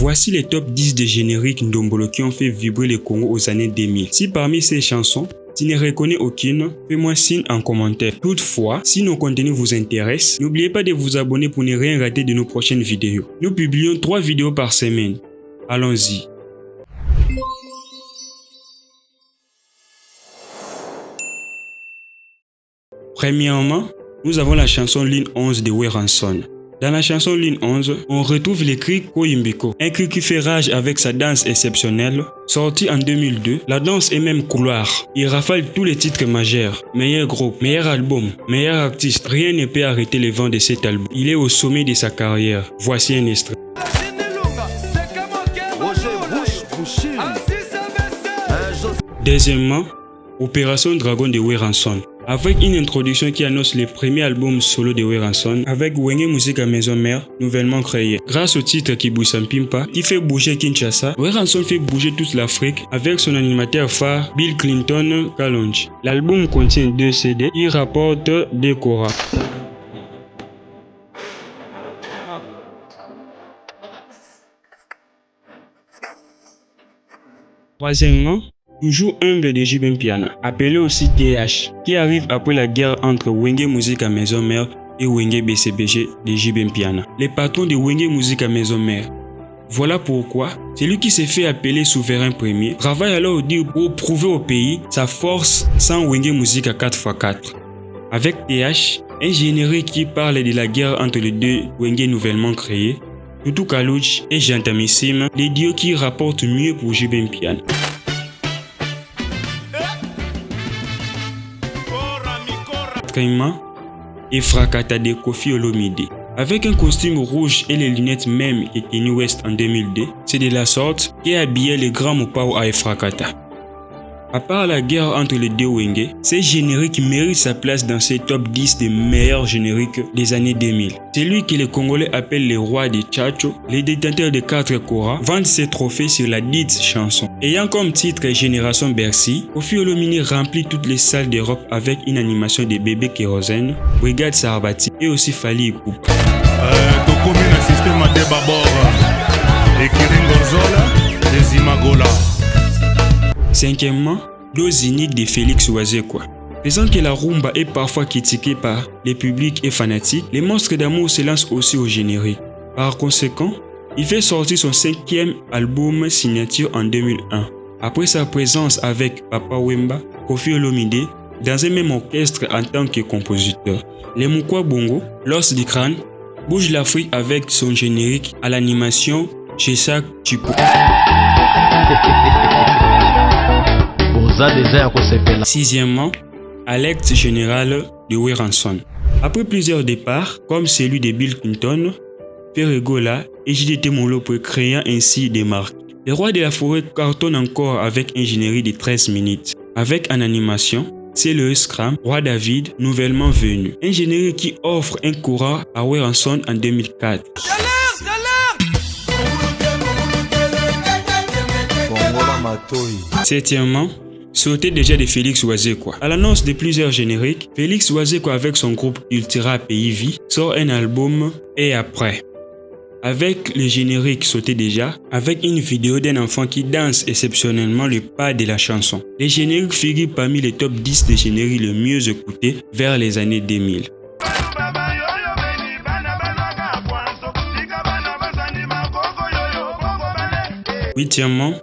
Voici les top 10 des génériques Ndombolo qui ont fait vibrer le Congo aux années 2000. Si parmi ces chansons, tu ne reconnais aucune, fais-moi signe en commentaire. Toutefois, si nos contenus vous intéressent, n'oubliez pas de vous abonner pour ne rien rater de nos prochaines vidéos. Nous publions 3 vidéos par semaine. Allons-y. Premièrement, nous avons la chanson Ligne 11 de Weranson. Dans la chanson Ligne 11, on retrouve les cris Koyimbiko, un cri qui fait rage avec sa danse exceptionnelle. Sorti en 2002, la danse est même couloir. Il rafale tous les titres majeurs. Meilleur groupe, meilleur album, meilleur artiste. Rien ne peut arrêter le vent de cet album. Il est au sommet de sa carrière. Voici un extrait. Deuxièmement, Opération Dragon de Weranson. Avec une introduction qui annonce le premier album solo de Weranson avec Wenge Musique à Maison Mère, nouvellement créé. Grâce au titre Kibusampimpa, qui fait bouger Kinshasa, Weranson fait bouger toute l'Afrique avec son animateur phare Bill Clinton Kalonji. L'album contient 2 CD, il rapporte des Cora. Troisièmement, toujours humble de JB Mpiana, appelé aussi TH, qui arrive après la guerre entre Wenge Musique à Maison Mère et Wenge BCBG de JB Mpiana, les patrons de Wenge Musique à Maison Mère. Voilà pourquoi celui qui s'est fait appeler souverain premier travaille alors pour prouver au pays sa force sans Wenge Musique à 4x4. Avec TH, un générique qui parle de la guerre entre les deux Wenge nouvellement créés, Tutu Kalonji et Jantamissime, les dieux qui rapportent mieux pour JB Mpiana. Efrakata de Koffi Olomide. Avec un costume rouge et les lunettes même que Kanye West en 2002, c'est de la sorte qui habillait le grand Mopao à Efrakata. À part la guerre entre les deux Wenge, ces génériques méritent sa place dans ces top 10 des meilleurs génériques des années 2000. C'est lui que les Congolais appellent le roi des Tchatcho, les détenteurs de 4 Cora vendent ses trophées sur la dite chanson. Ayant comme titre Génération Bercy, Koffi Olomide remplit toutes les salles d'Europe avec une animation de Bébé Kérosène, Brigade Sarbati et aussi Fally Ipupa. Cinquièmement, Dose unique de Félix Wazekwa. Faisant que la rumba est parfois critiquée par les publics et fanatiques, les monstres d'amour se lancent aussi au générique. Par conséquent, il fait sortir son 5e album signature en 2001. Après sa présence avec Papa Wemba, Koffi Olomide, dans un même orchestre en tant que compositeur. Les Mukwa Bongo, l'os du crâne, bouge l'Afrique avec son générique à l'animation chez Sak Chipo. Sixièmement, Alerte générale de Weranson. Après plusieurs départs, comme celui de Bill Clinton, Ferregola et JDT Molopo créant ainsi des marques. Les rois de la forêt cartonnent encore avec un générique de 13 minutes. Avec en animation, c'est le Scram, Roi David, nouvellement venu. Un générique qui offre un courant à Weranson en 2004. Septièmement, sauté déjà de Félix Wazekwa. À l'annonce de plusieurs génériques, Félix Wazekwa avec son groupe Ultra Pays Vie sort un album et après. Avec le générique sauté déjà, avec une vidéo d'un enfant qui danse exceptionnellement le pas de la chanson. Les génériques figurent parmi les top 10 des génériques les mieux écoutés vers les années 2000. Huitièmement,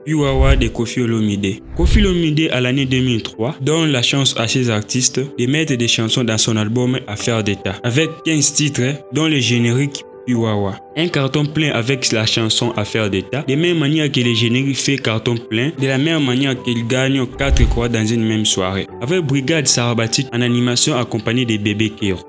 Piwawa de Koffi Olomide. Koffi Olomide à l'année 2003 donne la chance à ses artistes de mettre des chansons dans son album Affaires d'État, avec 15 titres dont le générique Piwawa. Un carton plein avec la chanson Affaires d'État, de même manière que le générique fait carton plein, de la même manière qu'il gagne 4 croix dans une même soirée. Avec Brigade Sarbati en animation accompagnée de Bébé Kero.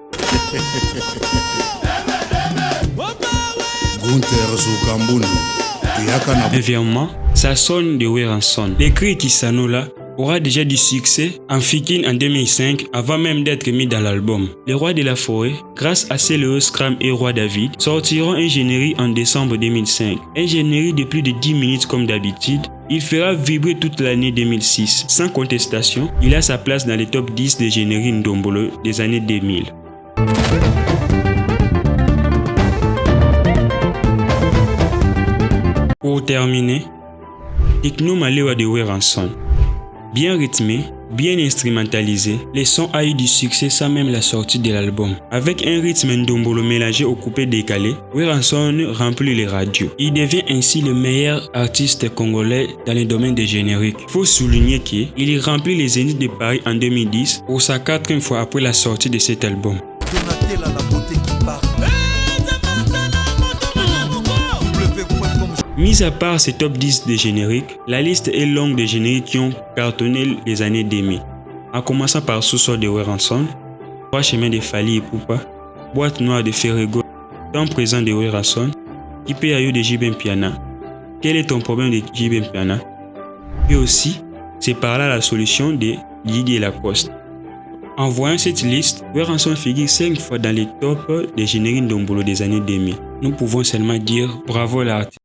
Neuvièmement, ça sonne de Weranson. L'écrit Kisanola aura déjà du succès en Fikin en 2005 avant même d'être mis dans l'album. Les Rois de la Forêt, grâce à Céléo Scram et Roi David, sortiront un générique en décembre 2005. Un générique de plus de 10 minutes comme d'habitude. Il fera vibrer toute l'année 2006. Sans contestation, il a sa place dans les top 10 des génériques Ndombolo des années 2000. Pour terminer, Tekno Malewa de Weranson. Bien rythmé, bien instrumentalisé, le son a eu du succès sans même la sortie de l'album. Avec un rythme ndombolo mélangé au coupé décalé, Weranson remplit les radios. Il devient ainsi le meilleur artiste congolais dans le domaine des génériques. Il faut souligner qu'il remplit les Zéniths de Paris en 2010 pour sa 4e fois après la sortie de cet album. Mis à part ces top 10 des génériques, la liste est longue des génériques qui ont cartonné les années 2000. En commençant par Sous-sol de Weranson, Trois chemins de Fally Ipupa, Boîte noire de Ferrego, Temps présent de Weranson, Kipeayo de JB Mpiana, Quel est ton problème de JB Mpiana, et aussi C'est par là la solution de Didier Lacoste. En voyant cette liste, Weranson figure 5 fois dans les tops des génériques ndombolo des années 2000. Nous pouvons seulement dire bravo à l'artiste.